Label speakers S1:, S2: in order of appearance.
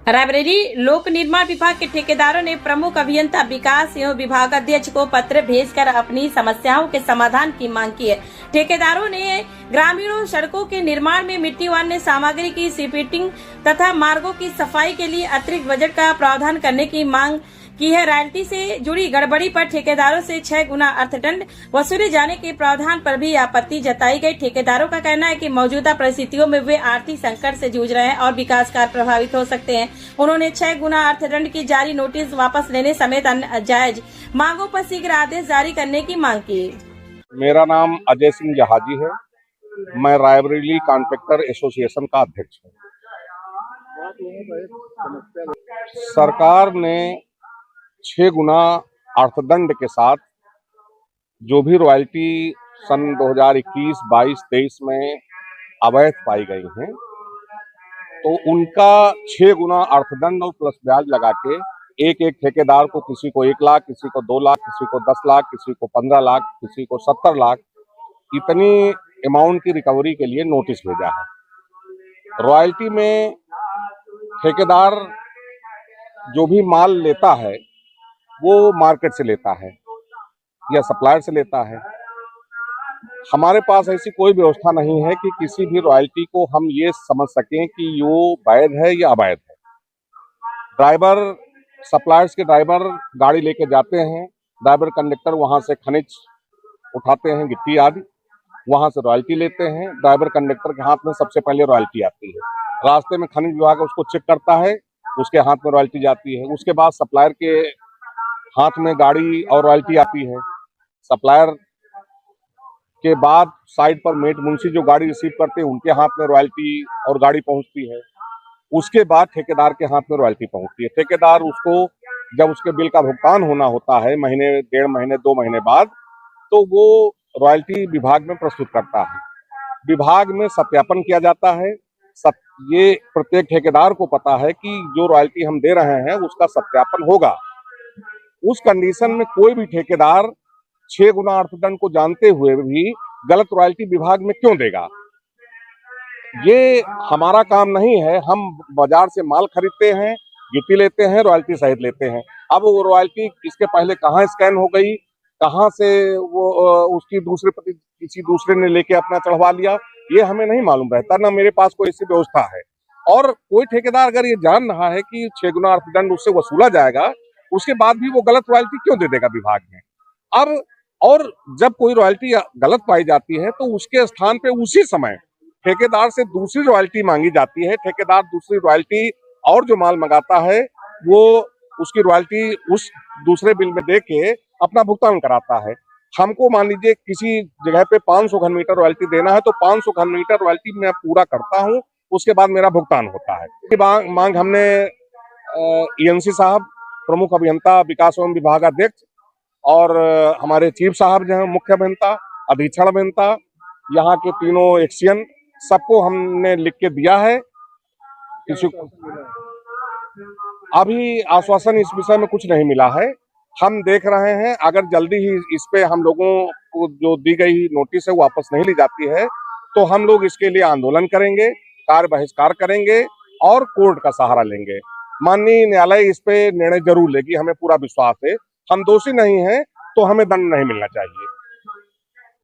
S1: रायबरेली लोक निर्माण विभाग के ठेकेदारों ने प्रमुख अभियंता विकास एवं विभागाध्यक्ष को पत्र भेजकर अपनी समस्याओं के समाधान की मांग की है। ठेकेदारों ने ग्रामीणों सड़कों के निर्माण में मिट्टी व अन्य सामग्री की सीपेटिंग तथा मार्गों की सफाई के लिए अतिरिक्त बजट का प्रावधान करने की मांग की है। रॉयल्टी से जुड़ी गड़बड़ी पर ठेकेदारों से 6 गुना अर्थदंड वसूले जाने के प्रावधान पर भी आपत्ति जताई गई। ठेकेदारों का कहना है कि मौजूदा परिस्थितियों में वे आर्थिक संकट से जूझ रहे हैं और विकास कार्य प्रभावित हो सकते हैं। उन्होंने 6 गुना अर्थदंड की जारी नोटिस वापस लेने समेत अन्य जायज मांगों पर शीघ्र आदेश जारी करने की मांग की।
S2: मेरा नाम अजय सिंह जहाजी है। मैं रायबरेली कॉन्ट्रैक्टर एसोसिएशन का अध्यक्ष हूँ। सरकार ने 6 गुना अर्थदंड के साथ जो भी रॉयल्टी सन 2021, 22, 23 में अवैध पाई गई हैं, तो उनका 6 गुना अर्थदंड और प्लस ब्याज लगा के एक ठेकेदार को, किसी को 1 लाख, किसी को 2 लाख, किसी को 10 लाख, किसी को 15 लाख, किसी को 70 लाख इतनी अमाउंट की रिकवरी के लिए नोटिस भेजा है। रॉयल्टी में ठेकेदार जो भी माल लेता है वो मार्केट से लेता है या सप्लायर से लेता है। हमारे पास ऐसी कोई व्यवस्था नहीं है कि किसी भी रॉयल्टी को हम ये समझ सकें कि वो वैध है या अवैध है। ड्राइवर, सप्लायर्स के ड्राइवर गाड़ी लेके जाते हैं, ड्राइवर कंडक्टर वहां से खनिज उठाते हैं, गिट्टी आदि, वहां से रॉयल्टी लेते हैं। ड्राइवर कंडक्टर के हाथ में सबसे पहले रॉयल्टी आती है। रास्ते में खनिज विभाग उसको चेक करता है, उसके हाथ में रॉयल्टी जाती है। उसके बाद सप्लायर के हाथ में गाड़ी और रॉयल्टी आती है। सप्लायर के बाद साइड पर मेट मुंशी जो गाड़ी रिसीव करते हैं उनके हाथ में रॉयल्टी और गाड़ी पहुंचती है। उसके बाद ठेकेदार के हाथ में रॉयल्टी पहुंचती है। ठेकेदार उसको जब उसके बिल का भुगतान होना होता है महीने, 1.5 महीने, 2 महीने बाद, तो वो रॉयल्टी विभाग में प्रस्तुत करता है। विभाग में सत्यापन किया जाता है। ये प्रत्येक ठेकेदार को पता है कि जो रॉयल्टी हम दे रहे हैं उसका सत्यापन होगा। उस कंडीशन में कोई भी ठेकेदार 6 गुना अर्थदंड को जानते हुए भी गलत रॉयल्टी विभाग में क्यों देगा? ये हमारा काम नहीं है। हम बाजार से माल खरीदते हैं, गिट्टी लेते हैं, रॉयल्टी सहित लेते हैं। अब वो रॉयल्टी इसके पहले कहाँ स्कैन हो गई, कहाँ से वो उसकी दूसरे प्रति किसी दूसरे ने लेके अपना चढ़वा लिया, ये हमें नहीं मालूम रहता, ना मेरे पास कोई ऐसी व्यवस्था है। और कोई ठेकेदार अगर ये जान रहा है कि 6 गुना अर्थदंड उससे वसूला जाएगा, उसके बाद भी वो गलत रॉयल्टी क्यों दे देगा विभाग में? अब और जब कोई रॉयल्टी गलत पाई जाती है तो उसके स्थान पे उसी समय ठेकेदार से दूसरी रॉयल्टी मांगी जाती है। ठेकेदार दूसरी रॉयल्टी और जो माल मंगाता है वो उसकी रॉयल्टी उस दूसरे बिल में दे के अपना भुगतान कराता है। हमको मान लीजिए किसी जगह पे 500 घन मीटर रॉयल्टी देना है तो 500 घन मीटर रॉयल्टी मैं पूरा करता हूँ, उसके बाद मेरा भुगतान होता है। मांग हमने ENC साहब, प्रमुख अभियंता विकास एवं विभागाध्यक्ष और हमारे चीफ साहब जो है मुख्य अभियंता, अधीक्षण अभियंता, यहाँ के तीनों एक्सियन, सबको हमने लिख के दिया है। किसी को अभी आश्वासन इस विषय में कुछ नहीं मिला है। हम देख रहे हैं अगर जल्दी ही इस पे हम लोगों को जो दी गई नोटिस है वापस नहीं ली जाती है तो हम लोग इसके लिए आंदोलन करेंगे, कार्य बहिष्कार करेंगे और कोर्ट का सहारा लेंगे। माननीय न्यायालय इस पे निर्णय जरूर लेगी, हमें पूरा विश्वास है। हम दोषी नहीं हैं तो हमें दंड नहीं मिलना चाहिए।